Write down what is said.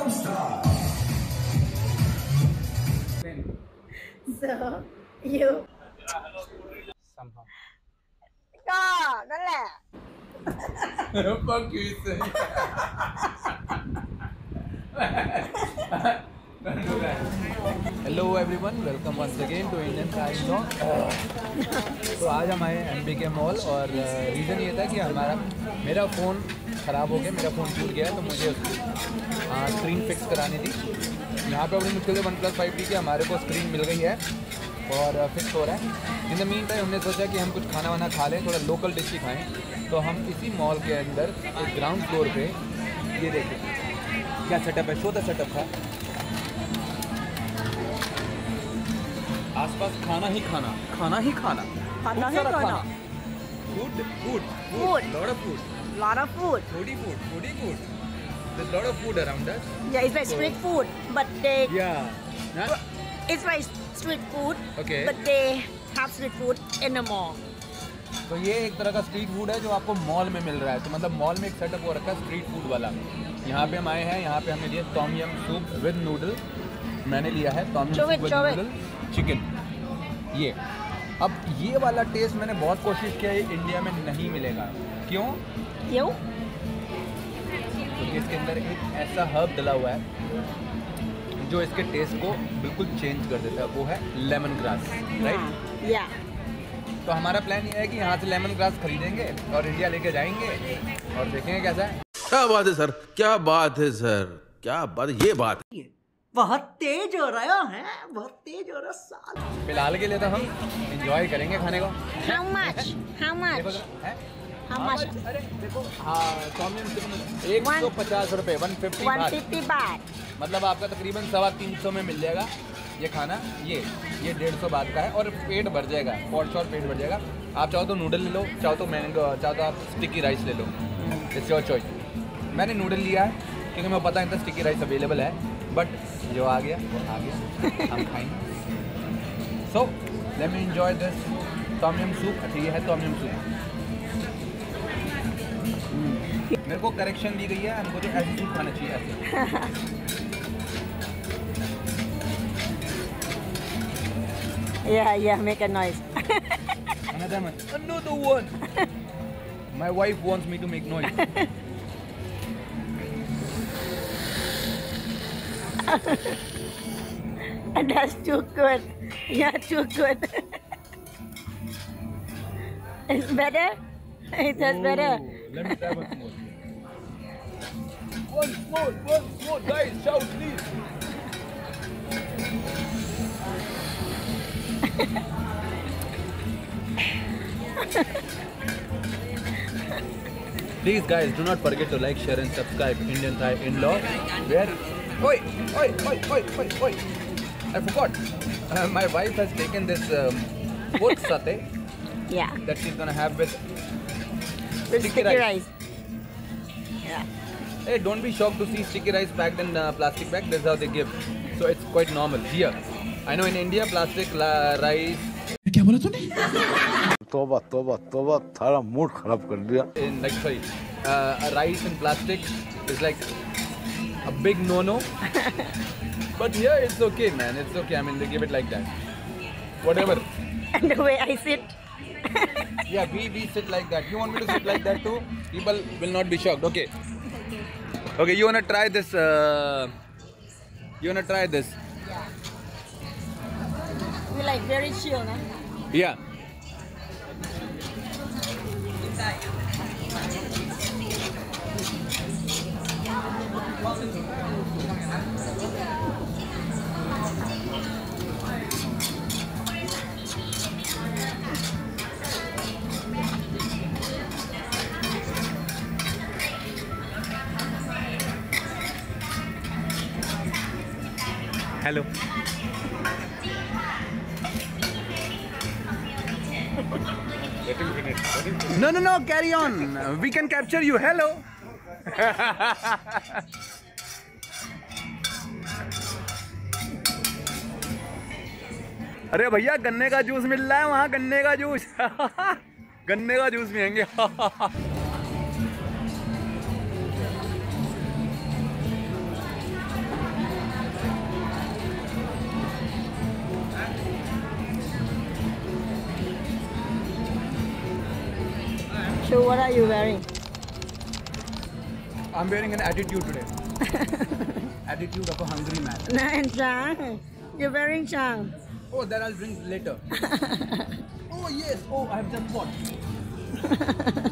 So you ก็นั่นแหละ Fuck you, say. Hello everyone, welcome once again to Indianthaiinlaw. तो आज हम आए MBK मॉल और रीज़न ये था कि मेरा फ़ोन ख़राब हो गया, मेरा फ़ोन टूट गया तो मुझे स्क्रीन फिक्स करानी थी। यहाँ पे बड़ी मुश्किल से OnePlus 5T की हमारे को स्क्रीन मिल गई है और फिक्स हो रहा है। इन द मीन टाइम हमने सोचा कि हम कुछ खाना वाना खा लें, थोड़ा लोकल डिश ही खाएँ। तो हम इसी मॉल के अंदर एक ग्राउंड फ्लोर पे ये देखें क्या सेटअप है, शो द सेटअप था। आसपास खाना ही खाना, खाना ही खाना, खाना ही खाना, food, lot of food, foodie food. There's lot of food around us. Yeah, it's like street food, but they it's like street food. Okay. But they have street food in the mall. तो ये एक तरह का street food है जो आपको mall में मिल रहा है। तो मतलब मॉल में एक सेटअप हो रखा है स्ट्रीट फूड वाला। यहाँ पे हम आए हैं, यहाँ पे हमने लिया टॉमयम सूप विद नूडल। मैंने लिया है टॉमयम सूप विद नूडल चिकन। ये अब ये वाला टेस्ट मैंने बहुत कोशिश किया, ये इंडिया में नहीं मिलेगा। क्यों? क्योंकि इसके अंदर एक ऐसा हर्ब डला हुआ है जो इसके टेस्ट को बिल्कुल चेंज कर देता है, वो है लेमन ग्रास, राइट? या तो हमारा प्लान ये है कि यहाँ से लेमन ग्रास खरीदेंगे और इंडिया लेके जाएंगे और देखेंगे कैसा है। क्या बात है सर, क्या बात है सर, क्या बात है, ये बात है। बहुत तेज हो रहा है, बहुत तेज हो रहा है। फिलहाल के लिए तो हम एंजॉय करेंगे खाने को। How much? अरे देखो, हाँ टॉमयम सूप 150 रुपये, 150 बात। मतलब आपका तकरीबन 350 में मिल जाएगा ये खाना। ये 150 बात का है और पेट भर जाएगा, पॉट शॉट पेट भर जाएगा। आप चाहो तो नूडल ले लो, चाहो तो मैंगो, चाहो तो आप स्टिकी राइस ले लो, इट्स योर चॉइस। मैंने नूडल लिया है क्योंकि मैं पता नहीं था स्टिकी राइस अवेलेबल है, बट जो आ गया वो आ गया, हम खाएंगे। So let me enjoy this tom yum soup. अच्छा ये है टॉमयम सूप। मेरे को करेक्शन दी गई है, हमको तो ऐसे सूप खाना चाहिए, ऐसे। Yeah, make a noise. Another one. My wife wants me to make noise. And that's too good. Yeah, too good. It's better? It tastes better. Let me try once more. Once more, guys, shout please. Please guys, do not forget to like, share and subscribe Indianthaiinlaw. Where? Oi! I forgot. My wife has taken this pork satay. Yeah. That she's gonna have with sticky rice. Yeah. Hey, don't be shocked to see sticky rice packed in plastic bag. That's how they give. So it's quite normal here. I know in India plastic rice. क्या बोला तूने? तोबा थारा mood खराब कर दिया। In like sorry, rice in plastic is like a big no-no. But here it's okay, man. It's okay. I mean they give it like that. Whatever. And the way I sit. Yeah, we sit like that. You want me to sit like that too? People will not be shocked. Okay. Okay, you wanna try this? You wanna try this? Yeah. We like very chill, no? Yeah. Hello. No, carry on. We can capture you. Hello. अरे भैया गन्ने का juice मिल रहा है वहाँ, गन्ने का juice. गन्ने का जूस पियेंगे। So what are you wearing? I'm wearing an attitude today. Attitude of a hungry man. And Chang, you're wearing Chang. Oh, that I'll drink later. Oh yes. Oh, I have just bought.